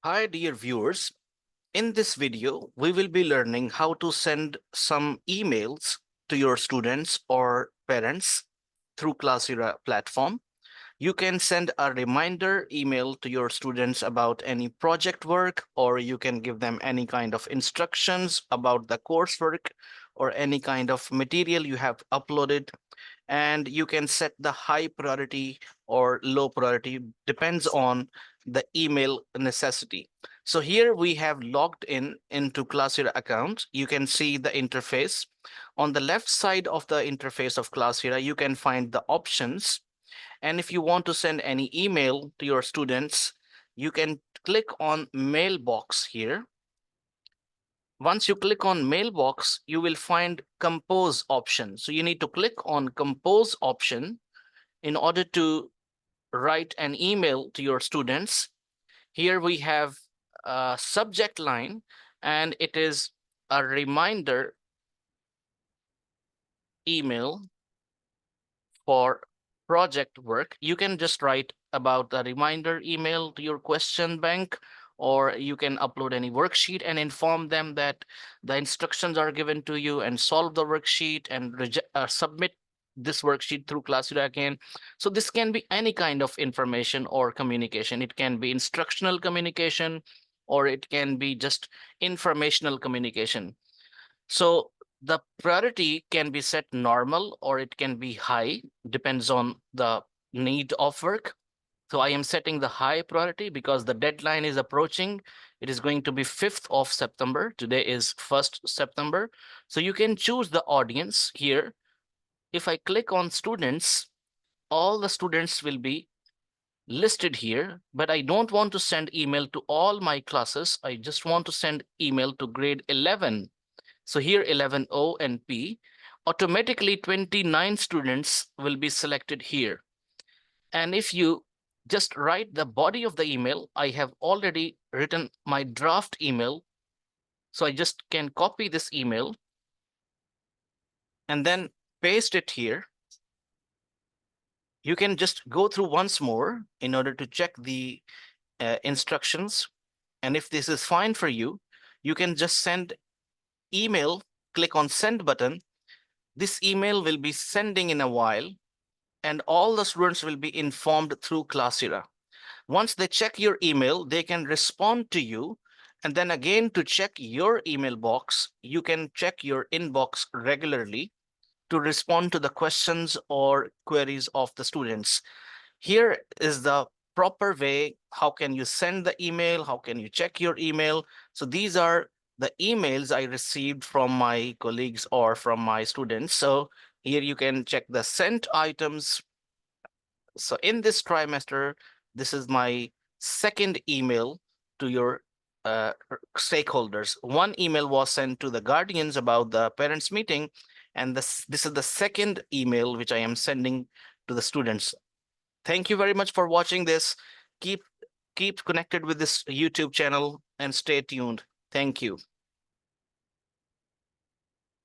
Hi, dear viewers. In this video, we will be learning how to send some emails to your students or parents through Classera platform. You can send a reminder email to your students about any project work, or you can give them any kind of instructions about the coursework or any kind of material you have uploaded. And you can set the high priority or low priority, depends on the email necessity. So here we have logged in into Classera account. You can see the interface. On the left side of the interface of Classera, you can find the options. And if you want to send any email to your students, you can click on mailbox here. Once you click on mailbox, you will find compose option. So you need to click on compose option in order to write an email to your students. Here we have a subject line, and it is a reminder email for project work. You can just write about the reminder email to your question bank, or you can upload any worksheet and inform them that the instructions are given to you, and solve the worksheet and submit this worksheet through Classroom again. So this can be any kind of information or communication. It can be instructional communication, or it can be just informational communication. So the priority can be set normal or it can be high, depends on the need of work. So I am setting the high priority because the deadline is approaching. It is going to be 5th of September. Today is 1st September. So you can choose the audience here. If I click on students, all the students will be listed here, but I don't want to send email to all my classes. I just want to send email to grade 11. So here 11O and P, automatically 29 students will be selected here. And if you just write the body of the email, I have already written my draft email. So I just can copy this email and then paste it here. You can just go through once more in order to check the instructions. And if this is fine for you, you can just send email, click on send button. This email will be sending in a while, and all the students will be informed through Classera. Once they check your email, they can respond to you. And then again, to check your email box, you can check your inbox regularly to respond to the questions or queries of the students. Here is the proper way. How can you send the email? How can you check your email? So these are the emails I received from my colleagues or from my students. So here you can check the sent items. So in this trimester, this is my second email to your stakeholders. One email was sent to the guardians about the parents meeting, and this is the second email which I am sending to the students. Thank you very much for watching this. Keep connected with this YouTube channel and stay tuned. Thank you.